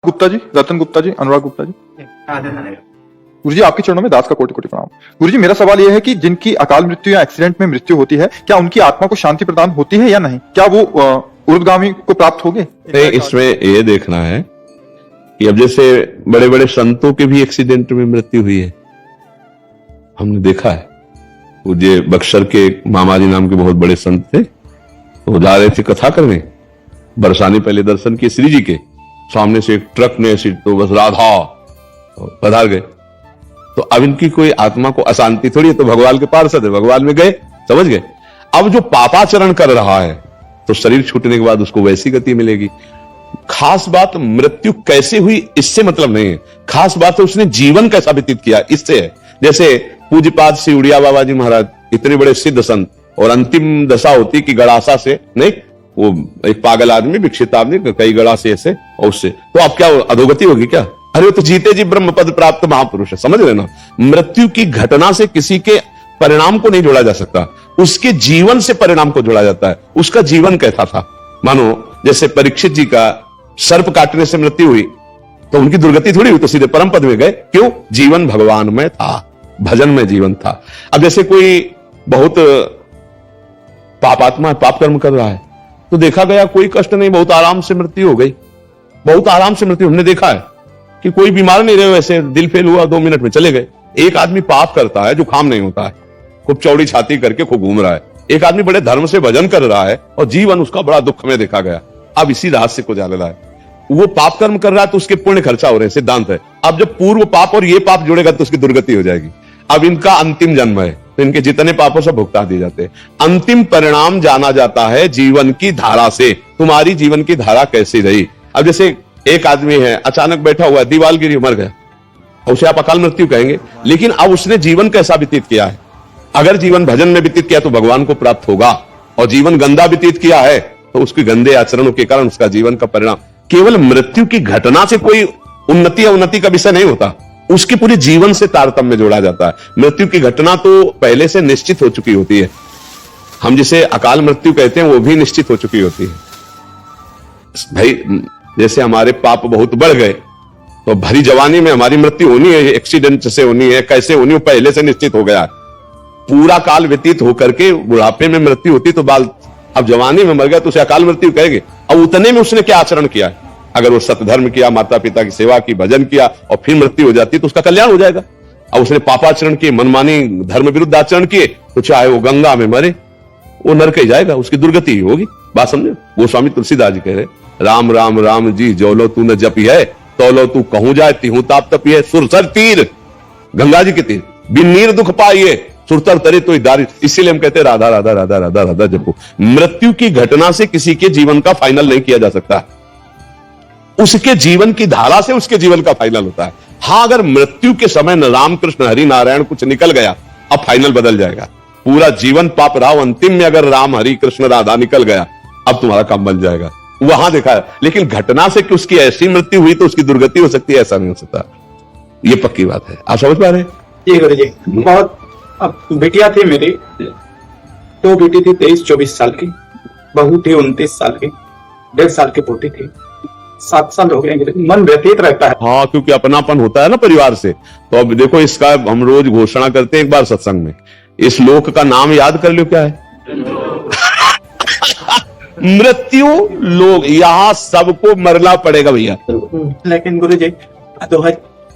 गुप्ता जी, रतन गुप्ता जी, अनुराग गुप्ता जी। गुरु जी, आपके चरणों में दास का कोटि कोटि प्रणाम। गुरु जी, मेरा सवाल यह है कि जिनकी अकाल मृत्यु या एक्सीडेंट में मृत्यु होती है, क्या उनकी आत्मा को शांति प्रदान होती है या नहीं? क्या वो ऊर्ध्वगामी को प्राप्त होगे? इसमें ये देखना है कि अब जैसे बड़े बड़े संतों के भी एक्सीडेंट में मृत्यु हुई है, हमने देखा है। पूज्य बक्सर के मामा जी नाम के बहुत बड़े संत थे, वो जा रहे थे कथा करने, बरसाने पहले दर्शन किए श्री जी के, सामने से एक ट्रक ने ऐसी तो बस राधा पधार गए। तो अब इनकी कोई आत्मा को अशांति थोड़ी है, तो भगवान के पार्षद है, भगवान में गए, समझ गए। अब जो पापाचरण कर रहा है तो शरीर छूटने के बाद उसको वैसी गति मिलेगी। खास बात मृत्यु कैसे हुई इससे मतलब नहीं है, खास बात है उसने जीवन कैसा व्यतीत किया इससे है। जैसे पूज्यपाद श्री उड़िया बाबा जी महाराज इतने बड़े सिद्ध संत, और अंतिम दशा होती कि गड़ासा से नहीं, वो एक पागल आदमी, विक्षित आदमी, कई गड़ासे ऐसे और उससे, तो अब क्या अधोगति होगी क्या? अरे वो तो जीते जी ब्रह्म पद प्राप्त महापुरुष है, समझ लेना। मृत्यु की घटना से किसी के परिणाम को नहीं जोड़ा जा सकता, उसके जीवन से परिणाम को जोड़ा जाता है। उसका जीवन कैसा था? मानो जैसे परीक्षित जी का सर्प काटने से मृत्यु हुई तो उनकी दुर्गति थोड़ी हुई, तो सीधे परम पद में गए। क्यों? जीवन भगवान में था, भजन में जीवन था। अब जैसे कोई बहुत पापात्मा पाप कर्म कर रहा है तो देखा गया कोई कष्ट नहीं, बहुत आराम से मृत्यु हो गई, बहुत आराम से मृत्यु। हमने देखा है कि कोई बीमार नहीं रहे, वैसे दिल फेल हुआ 2 मिनट में चले गए। एक आदमी पाप करता है, जुकाम नहीं होता है, खूब चौड़ी छाती करके खूब घूम रहा है। एक आदमी बड़े धर्म से भजन कर रहा है और जीवन उसका बड़ा दुख में देखा गया। अब इसी रहस्य को जान रहा है, वो पाप कर्म कर रहा है तो उसके पुण्य खर्चा हो रहे हैं, सिद्धांत है। अब जब पूर्व पाप और ये पाप जुड़ेगा तो उसकी दुर्गति हो जाएगी। अब इनका अंतिम जन्म है तो इनके जितने पापों से भुगता दिए जाते हैं। अंतिम परिणाम जाना जाता है जीवन की धारा से। तुम्हारी जीवन की धारा कैसी रही? अब जैसे एक आदमी है, अचानक बैठा हुआ है, दीवार गिरी, मर गया, उसे आप अकाल मृत्यु कहेंगे, लेकिन अब उसने जीवन कैसा व्यतीत किया है? अगर जीवन भजन में व्यतीत किया तो भगवान को प्राप्त होगा, और जीवन गंदा व्यतीत किया है तो उसके गंदे आचरणों के कारण उसका जीवन का परिणाम। केवल मृत्यु की घटना से कोई उन्नति या उन्नति का विषय नहीं होता, उसके पूरे जीवन से तारतम्य जोड़ा जाता है। मृत्यु की घटना तो पहले से निश्चित हो चुकी होती है, हम जिसे अकाल मृत्यु कहते हैं वो भी निश्चित हो चुकी होती है। भाई जैसे हमारे पाप बहुत बढ़ गए तो भरी जवानी में हमारी मृत्यु होनी है, एक्सीडेंट से होनी है, कैसे होनी है, पहले से निश्चित हो गया। पूरा काल व्यतीत होकर के बुढ़ापे में मृत्यु होती तो बाल, अब जवानी में मर गया तो उसे अकाल मृत्यु कहेंगे। अब उतने में उसने क्या आचरण किया है? अगर वो सतधर्म किया, माता पिता की सेवा की, भजन किया और फिर मृत्यु हो जाती तो उसका कल्याण हो जाएगा। अब उसने पापाचरण किए, मनमानी धर्म विरुद्ध आचरण किए, तो चाहे वो गंगा में मरे वो नरक ही जाएगा, उसकी दुर्गति ही होगी। बात समझो? गोस्वामी तुलसीदास जी कह रहे, राम राम राम जी जोलो तू न जपी है, तोलो तू कहूं जाए तिहू ताप तपी है। सुरसर तीर, गंगा जी के तीर, बिन नीर दुख पाइए, सुरतर तरे तो दारी। इसीलिए हम कहते हैं राधा राधा राधा राधा राधा जपो। मृत्यु की घटना से किसी के जीवन का फाइनल नहीं किया जा सकता, उसके जीवन की धारा से उसके जीवन का फाइनल होता है। हां, अगर मृत्यु के समय न राम कृष्ण हरि नारायण कुछ निकल गया, अब फाइनल बदल जाएगा। पूरा जीवन पाप रहा, अंतिम में अगर राम हरि कृष्ण राधा निकल गया, अब तुम्हारा काम बन जाएगा। वहां देखा है, लेकिन घटना से कि उसकी ऐसी मृत्यु हुई तो उसकी दुर्गति हो सकती है, ऐसा नहीं हो सकता। ये पक्की बात है, आप समझ पा रहे हैं? जी गुरु जी, बहुत। अब बिटिया थी मेरी, 2 बेटी थी, 23-24 साल की, बहू थी 29 साल की, 1.5 साल की पोती थी। 7 साल हो गए, मन व्यतीत रहता है। हाँ, क्योंकि अपनापन होता है ना परिवार से। तो अब देखो, इसका हम रोज घोषणा करते हैं एक बार सत्संग में, इस लोक का नाम याद कर लो, क्या है? मृत्यु लोग, यहां सबको मरना पड़ेगा भैया। लेकिन गुरु जी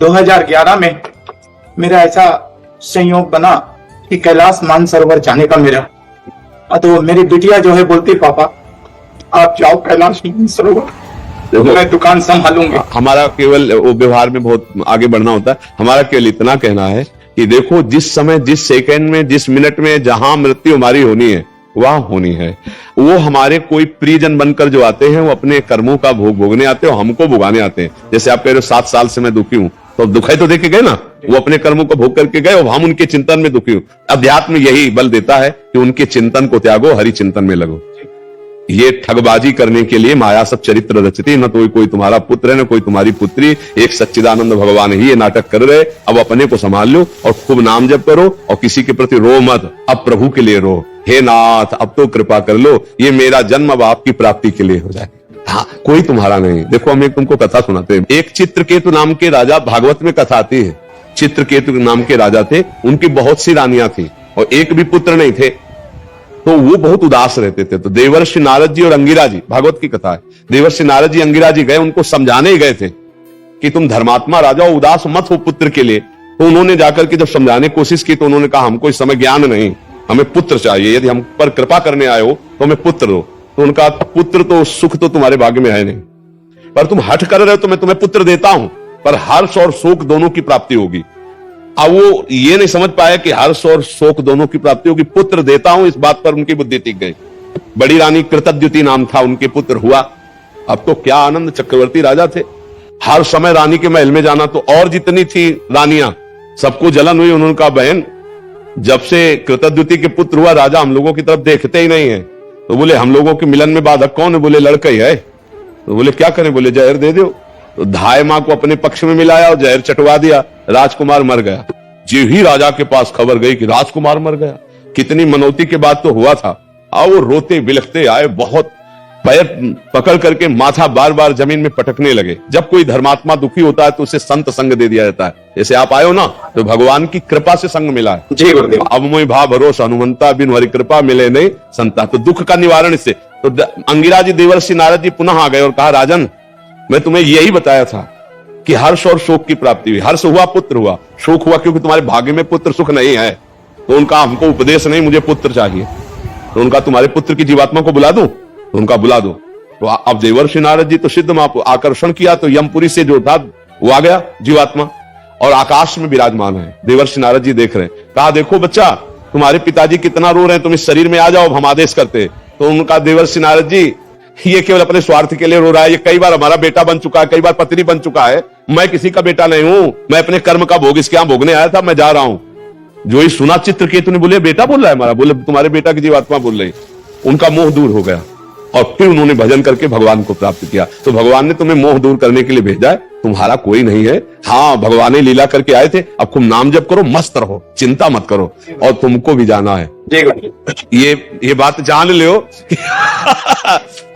2011 में मेरा ऐसा संयोग बना कि कैलाश मानसरोवर जाने का मेरा, तो मेरी बिटिया जो है बोलती, पापा आप जाओ कैलाश मानसरोवर, मैं दुकान संभालूंगा। हमारा केवल वो व्यवहार में बहुत आगे बढ़ना होता है। हमारा केवल इतना कहना है कि देखो, जिस समय, जिस सेकंड में, जिस मिनट में जहां मृत्यु हमारी होनी है वहां होनी है। वो हमारे कोई प्रियजन बनकर जो आते हैं वो अपने कर्मों का भोग भोगने आते हैं और हमको भुगाने आते हैं। जैसे आप कह रहे हो 7 साल से मैं दुखी हूं, तो दुखाई तो देके गए ना, वो अपने कर्मों को भोग करके गए और हम उनके चिंतन में दुखी हूं। अध्यात्म यही बल देता है कि उनके चिंतन को त्यागो, हरि चिंतन में लगो। ये ठगबाजी करने के लिए माया सब चरित्र रचती, न तो कोई तुम्हारा पुत्र है न कोई तुम्हारी पुत्री, एक सच्चिदानंद भगवान ही ये नाटक कर रहे। अब अपने को संभाल लो और खूब नाम जप करो और किसी के प्रति रो मत, अब प्रभु के लिए रो। हे नाथ अब तो कृपा कर लो, ये मेरा जन्म अब आपकी प्राप्ति के लिए हो जाए। हाँ, कोई तुम्हारा नहीं। देखो हम एक तुमको कथा सुनाते हैं। एक चित्रकेतु नाम के राजा, भागवत में कथा आती है, चित्रकेतु नाम के राजा थे, उनकी बहुत सी रानियां थी और एक भी पुत्र नहीं थे, तो वो बहुत उदास रहते थे। तो देवर्षि नारद जी और अंगिरा जी, भागवत की कथा है, देवर्षि नारद जी अंगिरा जी गए, उनको समझाने ही गए थे कि तुम धर्मात्मा राजा हो, उदास मत हो पुत्र के लिए। तो उन्होंने जाकर के जब समझाने की कोशिश की तो उन्होंने कहा हमको इस समय ज्ञान नहीं, हमें पुत्र चाहिए, यदि हम पर कृपा करने आए हो तो हमें पुत्र दो। तो उनका पुत्र तो सुख तो तुम्हारे भाग्य में है नहीं, पर तुम हठ कर रहे हो तो मैं तुम्हें पुत्र देता हूं, पर हर्ष और शोक दोनों की प्राप्ति होगी। अब वो ये नहीं समझ पाया कि हर्ष और शोक दोनों की प्राप्ति होगी, पुत्र देता हूं, इस बात पर उनकी बुद्धि टिक गई। बड़ी रानी कृतद्युति नाम था, उनके पुत्र हुआ। अब तो क्या आनंद, चक्रवर्ती राजा थे, हर समय रानी के महल में जाना। तो और जितनी थी रानियां सबको जलन हुई। उन्होंने कहा बहन, जब से कृतद्युति के पुत्र हुआ राजा हम लोगों की तरफ देखते ही नहीं है। तो बोले हम लोगों के मिलन में बाधक कौन है? बोले लड़का ही है। तो बोले क्या करें? बोले जहर दे दो। तो धाय मां को अपने पक्ष में मिलाया और जहर चटवा दिया, राजकुमार मर गया। जो ही राजा के पास खबर गई कि राजकुमार मर गया, कितनी मनौती के बाद तो हुआ था। और वो रोते बिलखते आए, बहुत पैर पकड़ करके माथा बार बार जमीन में पटकने लगे। जब कोई धर्मात्मा दुखी होता है तो उसे संत संग दे दिया जाता है। जैसे आप आए हो ना, तो भगवान की कृपा से संग मिला है। जी गुरुदेव। अब मोहि भा भरोसा हनुमंता, बिन हरि कृपा मिले नहीं संता। तो दुख का निवारण इससे। तो अंगिरा जी देवर्षि नारद जी पुनः आ गए और कहा राजन, मैं तुम्हें यही बताया था कि हर्ष और शोक की प्राप्ति हुई। हर्ष हुआ पुत्र हुआ, शोक हुआ क्योंकि तुम्हारे भाग्य में पुत्र सुख नहीं है। तो उनका हमको उपदेश नहीं, मुझे पुत्र चाहिए। तो उनका तुम्हारे पुत्र की जीवात्मा को बुला दूं? तो उनका बुला दो। तो अब देवर्षि नारद जी तो सिद्ध आकर्षण किया, तो यमपुरी से जो था वो आ गया जीवात्मा और आकाश में विराजमान है। देवर्षि नारद जी देख रहे हैं, कहा देखो बच्चा, तुम्हारे पिताजी कितना रो रहे हैं, तुम इस शरीर में आ जाओ, हम आदेश करते। तो उनका देवर्षि नारद जी, ये केवल अपने स्वार्थ के लिए रो रहा है, ये कई बार हमारा बेटा बन चुका है, कई बार पत्नी बन चुका है, मैं किसी का बेटा नहीं हूं, मैं अपने कर्म का भोग इसके यहां भोगने आया था, मैं जा रहा हूं। जो ही सुना चित्रकेतु ने, बोले बेटा बोल रहा है हमारा? बोले तुम्हारे बेटा की जीवात्मा बोल रही। उनका मोह दूर हो गया और फिर उन्होंने भजन करके भगवान को प्राप्त किया। तो भगवान ने तुम्हें मोह दूर करने के लिए भेजा है, तुम्हारा कोई नहीं है। हाँ, भगवान ने लीला करके आए थे, अब तुम नाम जप करो, मस्त रहो, चिंता मत करो, और तुमको भी जाना है। ये बात जान लो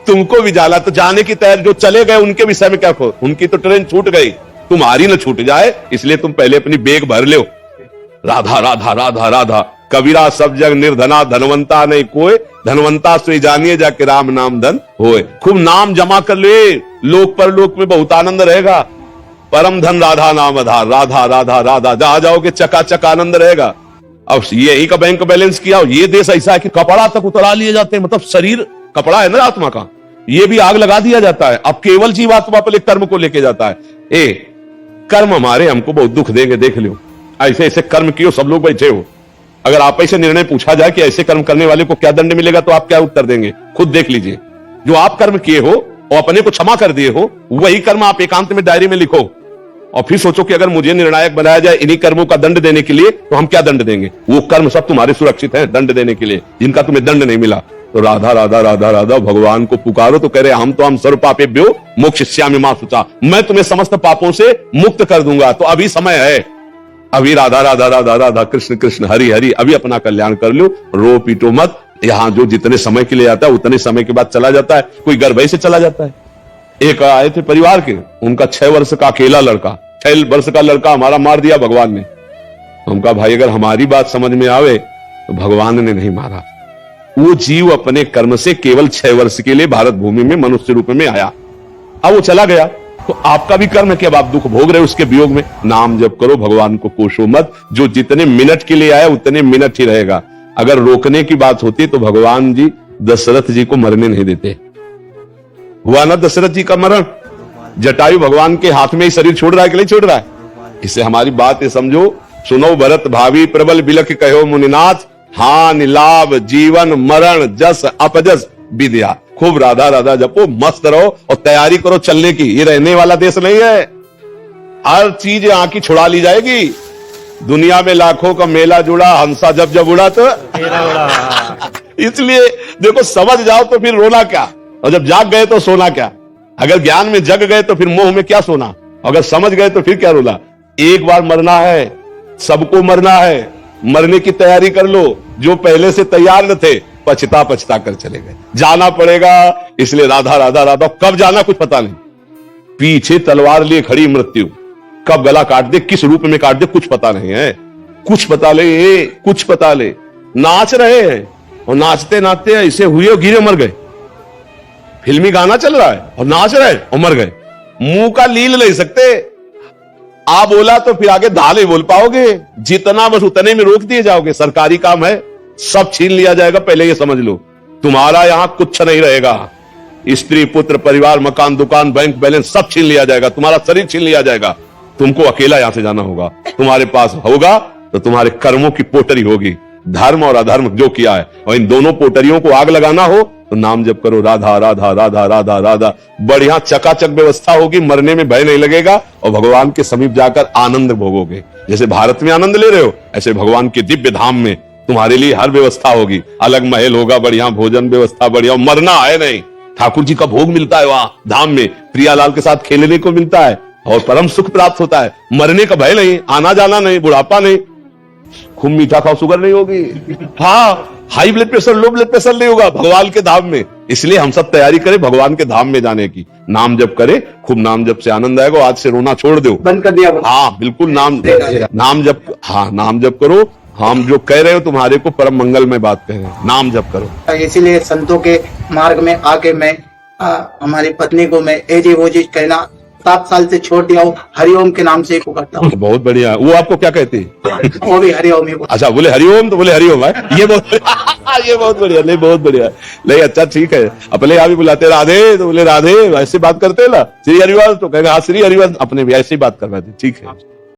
तुमको भी जाना, तो जाने की तैयारी। जो चले गए उनके विषय में क्या कहो, उनकी तो ट्रेन छूट गई, तुम्हारी न छूट जाए, इसलिए तुम पहले अपनी बेग भर लो। राधा राधा राधा राधा, कबीरा सब जग निर्धना, धनवंता नहीं कोई, धनवंता से जानिए जाके राम नाम धन होए। खूब नाम जमा कर ले, लोक पर लोक में बहुत आनंद रहेगा। परम धन राधा नाम आधार, राधा राधा राधा, जहां जाओगे चकाचक आनंद रहेगा। अब यही का बैंक बैलेंस किया। ये देश ऐसा है कि कपड़ा तक उतरा लिए जाते हैं, मतलब शरीर कपड़ा है ना आत्मा का, ये भी आग लगा दिया जाता है। अब केवल जीवात्मा पर कर्म को लेके जाता है। कर्म हमारे हमको बहुत दुख देंगे, देख लो। ऐसे ऐसे कर्म कियो, सब लोग बैठे हो, अगर आप ऐसे निर्णय पूछा जाए कि ऐसे कर्म करने वाले को क्या दंड मिलेगा, तो आप क्या उत्तर देंगे? खुद देख लीजिए। जो आप कर्म किए हो और अपने को क्षमा कर दिए हो, वही कर्म आप एकांत में डायरी में लिखो और फिर सोचो कि अगर मुझे निर्णायक बनाया जाए इन्हीं कर्मों का दंड देने के लिए, तो हम क्या दंड देंगे? वो कर्म सब तुम्हारे सुरक्षित हैं दंड देने के लिए, जिनका तुम्हें दंड नहीं मिला। तो राधा राधा राधा राधा भगवान को पुकारो। तो कह रहे हम सर्व पापेभ्यो मोक्षयिष्यामि मा शुचा, मैं तुम्हें समस्त पापों से मुक्त कर दूंगा। तो अभी समय है, अभी राधा राधा राधा राधा, कृष्ण कृष्ण हरि हरि, अभी अपना कल्याण कर लो, रो पीटो मत। यहां जो जितने समय के लिए आता है उतने समय के बाद चला जाता है, कोई गर्भ से चला जाता है। एक आए थे परिवार के, उनका 6 वर्ष का अकेला लड़का, 6 वर्ष का लड़का हमारा मार दिया भगवान ने। उनका भाई अगर हमारी बात समझ में आवे तो भगवान ने नहीं मारा। वो जीव अपने कर्म से केवल 6 वर्ष के लिए भारत भूमि में मनुष्य रूप में आया, अब वो चला गया। तो आपका भी कर्म है कि अब आप दुख भोग रहे हो उसके वियोग में। नाम जप करो, भगवान को कोसो मत। जो जितने मिनट के लिए आया उतने मिनट ही रहेगा। अगर रोकने की बात होती तो भगवान जी दशरथ जी को मरने नहीं देते। हुआ ना दशरथ जी का मरण, जटायु भगवान के हाथ में ही शरीर छोड़ रहा है कि नहीं छोड़ रहा है। इससे हमारी बात ये समझो, सुनो भरत भावी प्रबल बिलख कहो मुनिनाथ, हानि लाभ जीवन मरण जस अपजस विद्या। खूब राधा राधा जपो, मस्त रहो और तैयारी करो चलने की। ये रहने वाला देश नहीं है, हर चीज यहां की छुड़ा ली जाएगी। दुनिया में लाखों का मेला जुड़ा, हंसा जब जब उड़ा तो इसलिए देखो, समझ जाओ तो फिर रोना क्या, और जब जाग गए तो सोना क्या। अगर ज्ञान में जग गए तो फिर मोह में क्या सोना, अगर समझ गए तो फिर क्या रोना। एक बार मरना है, सबको मरना है, मरने की तैयारी कर लो। जो पहले से तैयार न थे पछता पछता कर चले गए। जाना पड़ेगा इसलिए राधा राधा राधा, कब जाना कुछ पता नहीं। पीछे तलवार लिए खड़ी मृत्यु, कब गला काट दे, किस रूप में काट दे, कुछ पता नहीं है। कुछ पता ले, कुछ पता ले। नाच रहे हैं और नाचते नाचते ऐसे हुए और गिरे मर गए। फिल्मी गाना चल रहा है और नाच रहे और मर गए। मुंह का लील नहीं सकते। आ बोला तो फिर आगे धा नहीं बोल पाओगे। जितना बस उतने में रोक दिए जाओगे। सरकारी काम है, सब छीन लिया जाएगा, पहले ये समझ लो। तुम्हारा यहां कुछ नहीं रहेगा। स्त्री पुत्र परिवार मकान दुकान बैंक बैलेंस सब छीन लिया जाएगा। तुम्हारा शरीर छीन लिया जाएगा। तुमको अकेला यहां से जाना होगा। तुम्हारे पास होगा तो तुम्हारे कर्मों की पोटरी होगी, धर्म और अधर्म जो किया है, और इन दोनों पोटरियों को आग लगाना हो तो नाम जप करो, राधा राधा राधा राधा राधा। बढ़िया चकाचक व्यवस्था होगी, मरने में भय नहीं लगेगा और भगवान के समीप जाकर आनंद भोगोगे। जैसे भारत में आनंद ले रहे हो, ऐसे भगवान के दिव्य धाम में तुम्हारे लिए हर व्यवस्था होगी। अलग महल होगा, बढ़िया भोजन व्यवस्था बढ़िया, मरना है नहीं। ठाकुर जी का भोग मिलता है वहां धाम में, प्रियालाल के साथ खेलने को मिलता है और परम सुख प्राप्त होता है। मरने का भय नहीं, आना जाना नहीं, बुढ़ापा नहीं। खूब मीठा खाओ, शुगर नहीं होगी। हाँ, high blood pressure low blood pressure नहीं होगा भगवान के धाम में। इसलिए हम सब तैयारी करें भगवान के धाम में जाने की। नाम जप करें, खूब नाम जप से आनंद आएगा। आज से रोना छोड़ दो, बंद कर दिया। हाँ बिल्कुल, नाम जप, हाँ नाम जप करो। हम जो कह रहे हो तुम्हारे को परम मंगल में बात कह रहे हैं, नाम जप करो। इसीलिए संतों के मार्ग में आके मैं हमारी पत्नी को मैं एजी वो चीज कहना 7 साल से छोड़ दिया हूँ। हरिओम के नाम से ही पुकारता हूँ। बहुत बढ़िया। वो आपको क्या कहती है? वो भी हरिओम ही। अच्छा, बोले हरिओम तो बोले हरिओम है। ये बहुत ये बहुत बढ़िया, नहीं बहुत बढ़िया, नहीं अच्छा ठीक है। अपने यहाँ भी बुलाते राधे तो बोले राधे, ऐसे बात करते ना। श्री हरिवास तो कहेगा हाँ श्री हरिवास, अपने भी ऐसे ही बात करवाते। ठीक है।